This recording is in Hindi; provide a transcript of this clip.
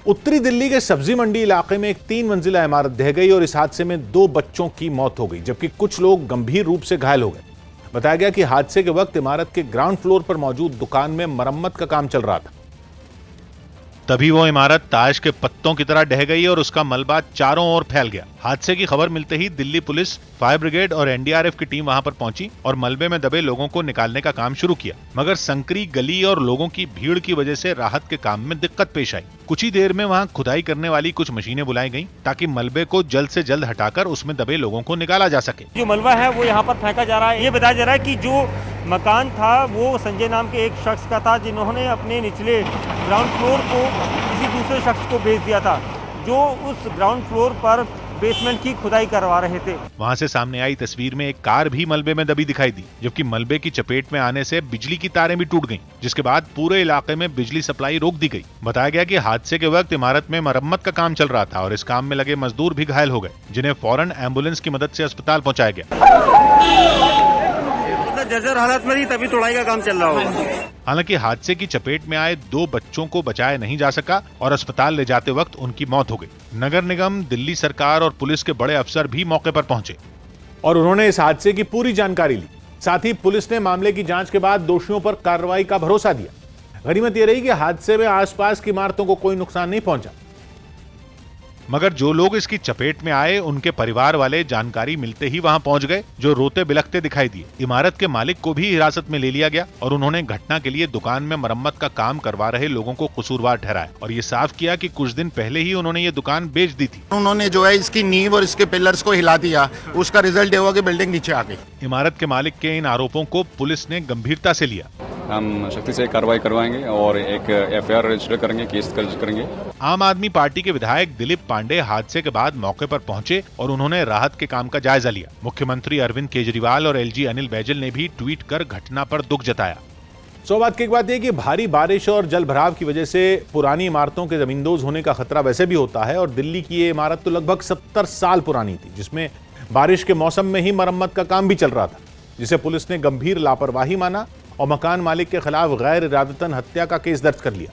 उत्तरी दिल्ली के सब्जी मंडी इलाके में एक 3 मंजिला इमारत ढह गई और इस हादसे में 2 बच्चों की मौत हो गई, जबकि कुछ लोग गंभीर रूप से घायल हो गए। बताया गया कि हादसे के वक्त इमारत के ग्राउंड फ्लोर पर मौजूद दुकान में मरम्मत का काम चल रहा था। तभी वो इमारत ताश के पत्तों की तरह ढह गई और उसका मलबा चारों ओर फैल गया। हादसे की खबर मिलते ही दिल्ली पुलिस, फायर ब्रिगेड और एनडीआरएफ की टीम वहां पर पहुंची और मलबे में दबे लोगों को निकालने का काम शुरू किया, मगर संकरी गली और लोगों की भीड़ की वजह से राहत के काम में दिक्कत पेश आई। कुछ ही देर में वहां खुदाई करने वाली कुछ मशीनें बुलाई गईं ताकि मलबे को जल्द से जल्द हटाकर उसमें दबे लोगों को निकाला जा सके। जो मलबा है वो यहाँ पर फेंका जा रहा है। ये बताया जा रहा है कि जो मकान था वो संजय नाम के एक शख्स का था, जिन्होंने अपने निचले ग्राउंड फ्लोर को किसी दूसरे शख्स को बेच दिया था, जो उस ग्राउंड फ्लोर पर बेसमेंट की खुदाई करवा रहे थे। वहां से सामने आई तस्वीर में एक कार भी मलबे में दबी दिखाई दी, जबकि मलबे की चपेट में आने से बिजली की तारें भी टूट गईं, जिसके बाद पूरे इलाके में बिजली सप्लाई रोक दी गई। बताया गया कि हादसे के वक्त इमारत में मरम्मत का काम चल रहा था और इस काम में लगे मजदूर भी घायल हो गए, जिन्हें फौरन एम्बुलेंस की मदद से अस्पताल पहुंचाया गया। जर्जर हालत में थी, तभी तोड़ाई का काम चल रहा होगा। हालांकि हादसे की चपेट में आए 2 बच्चों को बचाया नहीं जा सका और अस्पताल ले जाते वक्त उनकी मौत हो गई। नगर निगम, दिल्ली सरकार और पुलिस के बड़े अफसर भी मौके पर पहुंचे और उन्होंने इस हादसे की पूरी जानकारी ली। साथ ही पुलिस ने मामले की जांच के बाद दोषियों पर कार्रवाई का भरोसा दिया। गनीमत यह रही कि हादसे में आसपास की इमारतों को कोई नुकसान नहीं पहुंचा, मगर जो लोग इसकी चपेट में आए उनके परिवार वाले जानकारी मिलते ही वहां पहुंच गए, जो रोते बिलखते दिखाई दिए। इमारत के मालिक को भी हिरासत में ले लिया गया और उन्होंने घटना के लिए दुकान में मरम्मत का काम करवा रहे लोगों को कसूरवार ठहराया और ये साफ किया कि कुछ दिन पहले ही उन्होंने ये दुकान बेच दी थी। उन्होंने जो है इसकी नींव और इसके पिलर्स को हिला दिया, उसका रिजल्ट ये हुआ कि बिल्डिंग नीचे आ गई। इमारत के मालिक के इन आरोपों को पुलिस ने गंभीरता से लिया। हम सख्ती से कार्रवाई करवाएंगे और एक एफआईआर रजिस्टर करेंगे, केस दर्ज करेंगे। आम आदमी पार्टी के विधायक दिलीप पांडे हादसे के बाद मौके पर पहुंचे और उन्होंने राहत के काम का जायजा लिया। मुख्यमंत्री अरविंद केजरीवाल और एलजी अनिल बैजल ने भी ट्वीट कर घटना पर दुख जताया। बात की एक बात यह कि भारी बारिश और जल भराव की वजह से पुरानी इमारतों के जमींदोज होने का खतरा वैसे भी होता है और दिल्ली की ये इमारत तो लगभग 70 साल पुरानी थी, जिसमें बारिश के मौसम में ही मरम्मत का काम भी चल रहा था, जिसे पुलिस ने गंभीर लापरवाही माना और मकान मालिक के खिलाफ गैर इरादतन हत्या का केस दर्ज कर लिया।